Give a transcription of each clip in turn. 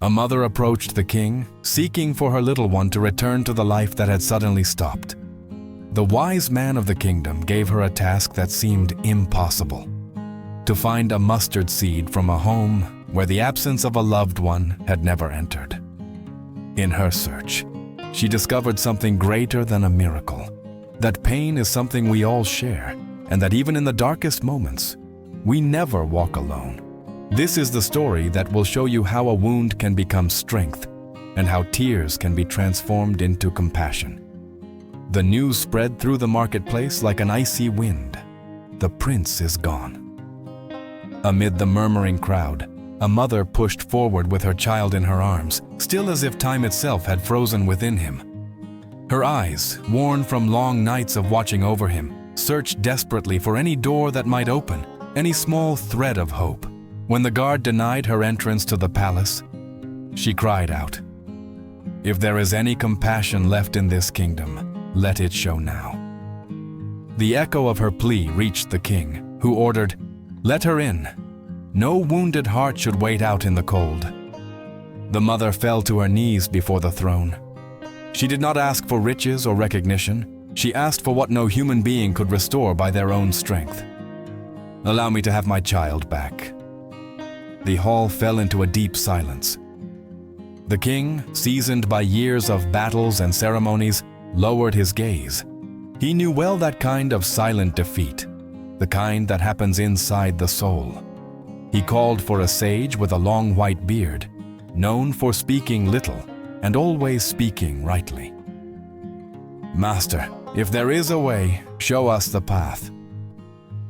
A mother approached the king, seeking for her little one to return to the life that had suddenly stopped. The wise man of the kingdom gave her a task that seemed impossible: to find a mustard seed from a home where the absence of a loved one had never entered. In her search, she discovered something greater than a miracle: that pain is something we all share, and that even in the darkest moments, we never walk alone. This is the story that will show you how a wound can become strength and how tears can be transformed into compassion. The news spread through the marketplace like an icy wind. The prince is gone. Amid the murmuring crowd, a mother pushed forward with her child in her arms, still as if time itself had frozen within him. Her eyes, worn from long nights of watching over him, searched desperately for any door that might open, any small thread of hope. When the guard denied her entrance to the palace, she cried out, "If there is any compassion left in this kingdom, let it show now." The echo of her plea reached the king, who ordered, "Let her in. No wounded heart should wait out in the cold." The mother fell to her knees before the throne. She did not ask for riches or recognition. She asked for what no human being could restore by their own strength. "Allow me to have my child back." The hall fell into a deep silence. The king, seasoned by years of battles and ceremonies, lowered his gaze. He knew well that kind of silent defeat, the kind that happens inside the soul. He called for a sage with a long white beard, known for speaking little and always speaking rightly. "Master, if there is a way, show us the path."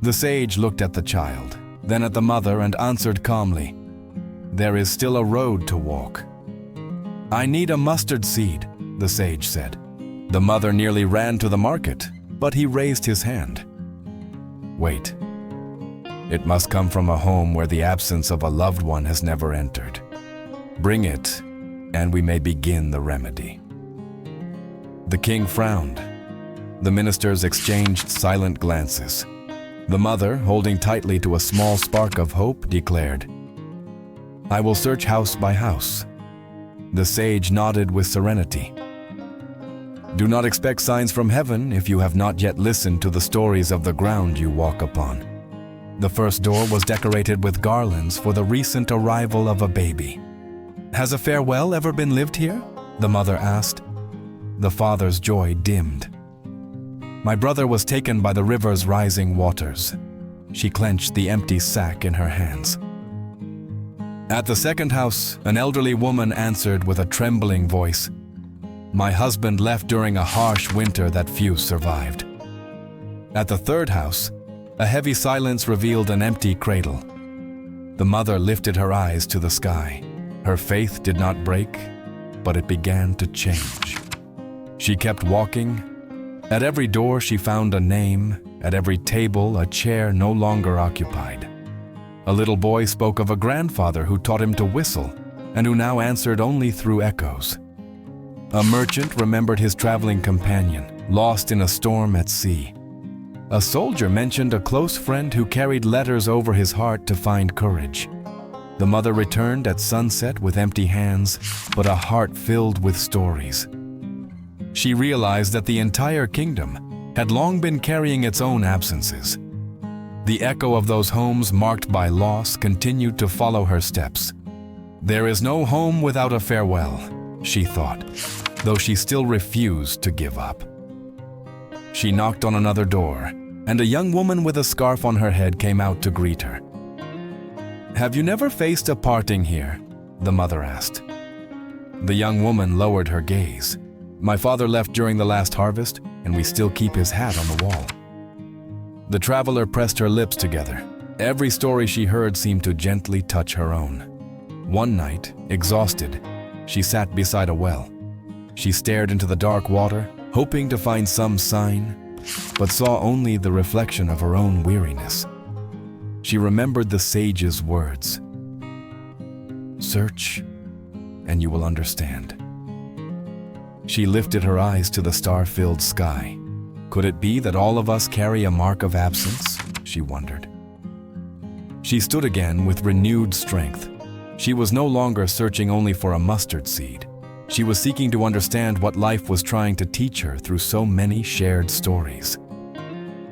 The sage looked at the child, then at the mother, and answered calmly, "There is still a road to walk." "I need a mustard seed," the sage said. The mother nearly ran to the market, but he raised his hand. "Wait. It must come from a home where the absence of a loved one has never entered. Bring it, and we may begin the remedy." The king frowned. The ministers exchanged silent glances. The mother, holding tightly to a small spark of hope, declared, "I will search house by house." The sage nodded with serenity. "Do not expect signs from heaven if you have not yet listened to the stories of the ground you walk upon." The first door was decorated with garlands for the recent arrival of a baby. "Has a farewell ever been lived here?" the mother asked. The father's joy dimmed. "My brother was taken by the river's rising waters." She clenched the empty sack in her hands. At the second house, an elderly woman answered with a trembling voice, "My husband left during a harsh winter that few survived." At the third house, a heavy silence revealed an empty cradle. The mother lifted her eyes to the sky. Her faith did not break, but it began to change. She kept walking. At every door she found a name, at every table a chair no longer occupied. A little boy spoke of a grandfather who taught him to whistle, and who now answered only through echoes. A merchant remembered his traveling companion, lost in a storm at sea. A soldier mentioned a close friend who carried letters over his heart to find courage. The mother returned at sunset with empty hands, but a heart filled with stories. She realized that the entire kingdom had long been carrying its own absences. The echo of those homes marked by loss continued to follow her steps. "There is no home without a farewell," she thought, though she still refused to give up. She knocked on another door, and a young woman with a scarf on her head came out to greet her. "Have you never faced a parting here?" the mother asked. The young woman lowered her gaze. "My father left during the last harvest, and we still keep his hat on the wall." The traveler pressed her lips together. Every story she heard seemed to gently touch her own. One night, exhausted, she sat beside a well. She stared into the dark water, hoping to find some sign, but saw only the reflection of her own weariness. She remembered the sage's words, "Search, and you will understand." She lifted her eyes to the star-filled sky. Could it be that all of us carry a mark of absence? She wondered. She stood again with renewed strength. She was no longer searching only for a mustard seed. She was seeking to understand what life was trying to teach her through so many shared stories.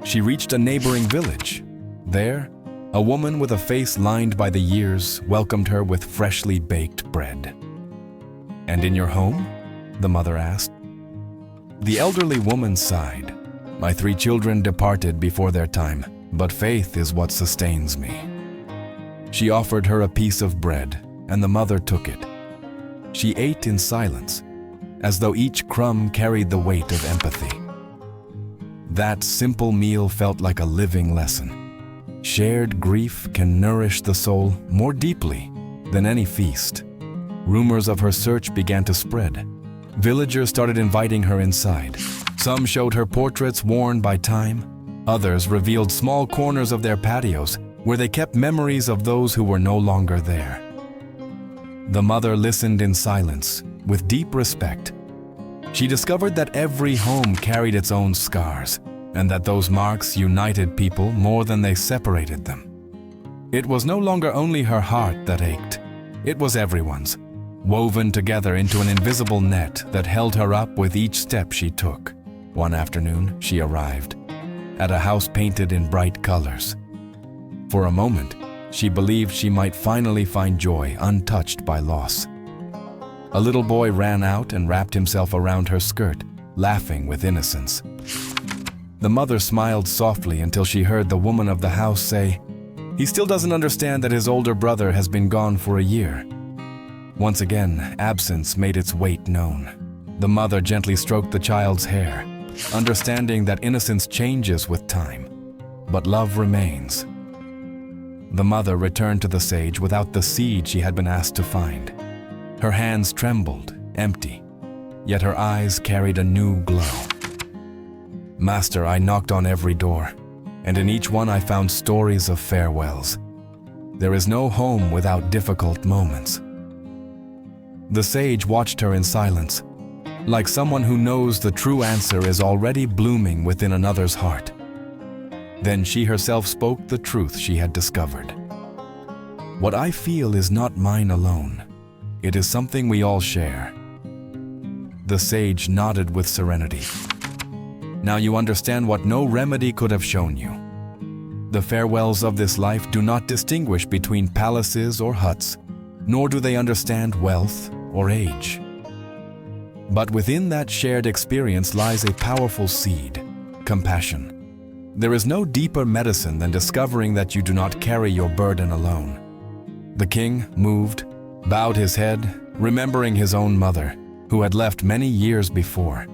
She reached a neighboring village. There, a woman with a face lined by the years welcomed her with freshly baked bread. "And in your home?" the mother asked. The elderly woman sighed. "My 3 children departed before their time, but faith is what sustains me." She offered her a piece of bread, and the mother took it. She ate in silence, as though each crumb carried the weight of empathy. That simple meal felt like a living lesson. Shared grief can nourish the soul more deeply than any feast. Rumors of her search began to spread. Villagers started inviting her inside. Some showed her portraits worn by time. Others revealed small corners of their patios where they kept memories of those who were no longer there. The mother listened in silence, with deep respect. She discovered that every home carried its own scars, and that those marks united people more than they separated them. It was no longer only her heart that ached. It was everyone's, woven together into an invisible net that held her up with each step she took. One afternoon, she arrived at a house painted in bright colors. For a moment, she believed she might finally find joy untouched by loss. A little boy ran out and wrapped himself around her skirt, laughing with innocence. The mother smiled softly until she heard the woman of the house say, "He still doesn't understand that his older brother has been gone for a year." Once again, absence made its weight known. The mother gently stroked the child's hair, understanding that innocence changes with time, but love remains. The mother returned to the sage without the seed she had been asked to find. Her hands trembled, empty, yet her eyes carried a new glow. "Master, I knocked on every door, and in each one I found stories of farewells. There is no home without difficult moments." The sage watched her in silence, like someone who knows the true answer is already blooming within another's heart. Then she herself spoke the truth she had discovered. "What I feel is not mine alone. It is something we all share." The sage nodded with serenity. "Now you understand what no remedy could have shown you. The farewells of this life do not distinguish between palaces or huts, nor do they understand wealth or age. But within that shared experience lies a powerful seed, compassion. There is no deeper medicine than discovering that you do not carry your burden alone." The king, moved, bowed his head, remembering his own mother, who had left many years before.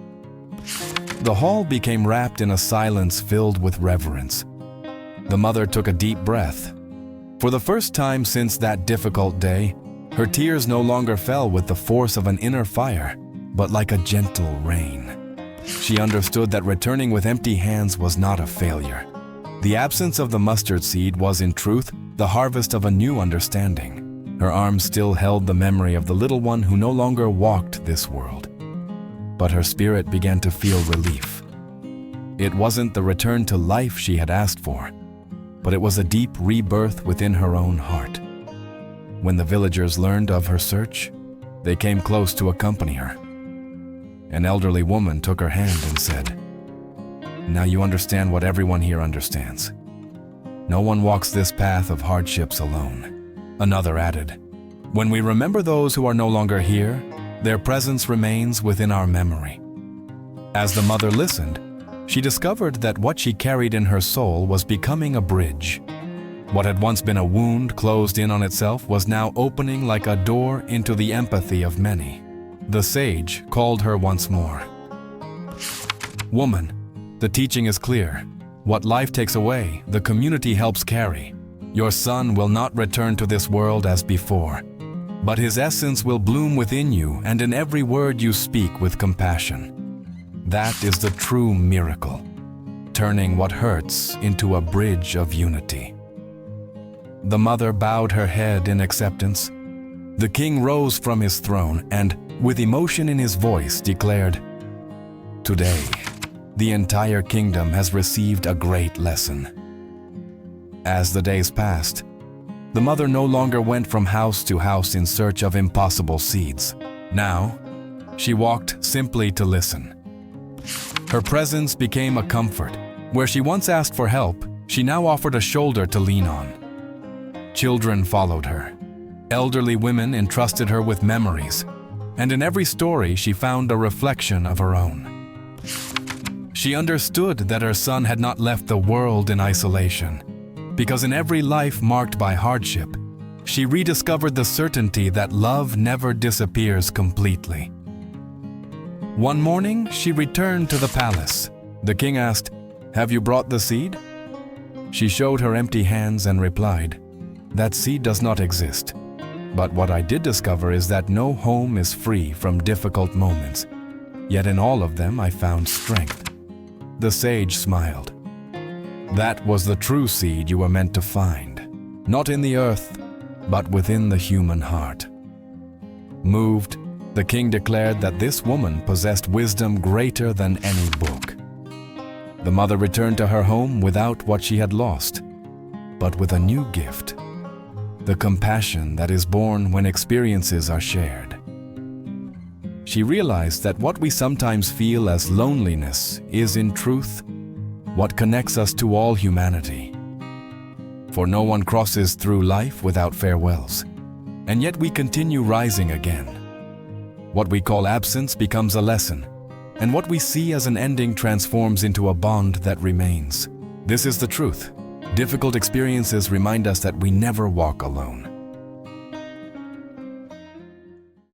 The hall became wrapped in a silence filled with reverence. The mother took a deep breath. For the first time since that difficult day, her tears no longer fell with the force of an inner fire, but like a gentle rain. She understood that returning with empty hands was not a failure. The absence of the mustard seed was, in truth, the harvest of a new understanding. Her arms still held the memory of the little one who no longer walked this world. But her spirit began to feel relief. It wasn't the return to life she had asked for, but it was a deep rebirth within her own heart. When the villagers learned of her search, they came close to accompany her. An elderly woman took her hand and said, "Now you understand what everyone here understands. No one walks this path of hardships alone." Another added, "When we remember those who are no longer here, their presence remains within our memory." As the mother listened, she discovered that what she carried in her soul was becoming a bridge. What had once been a wound closed in on itself was now opening like a door into the empathy of many. The sage called her once more. "Woman, the teaching is clear. What life takes away, the community helps carry. Your son will not return to this world as before, but his essence will bloom within you and in every word you speak with compassion. That is the true miracle, turning what hurts into a bridge of unity." The mother bowed her head in acceptance. The king rose from his throne and, with emotion in his voice, declared, "Today, the entire kingdom has received a great lesson." As the days passed, The mother no longer went from house to house in search of impossible seeds. Now, she walked simply to listen. Her presence became a comfort. Where she once asked for help, she now offered a shoulder to lean on. Children followed her. Elderly women entrusted her with memories, and in every story she found a reflection of her own. She understood that her son had not left the world in isolation, because in every life marked by hardship, she rediscovered the certainty that love never disappears completely. One morning, she returned to the palace. The king asked, "Have you brought the seed?" She showed her empty hands and replied, "That seed does not exist. But what I did discover is that no home is free from difficult moments. Yet in all of them I found strength." The sage smiled. "That was the true seed you were meant to find, not in the earth, but within the human heart." Moved, the king declared that this woman possessed wisdom greater than any book. The mother returned to her home without what she had lost, but with a new gift: the compassion that is born when experiences are shared. She realized that what we sometimes feel as loneliness is, in truth, what connects us to all humanity. For no one crosses through life without farewells, and yet we continue rising again. What we call absence becomes a lesson, and what we see as an ending transforms into a bond that remains. This is the truth. Difficult experiences remind us that we never walk alone.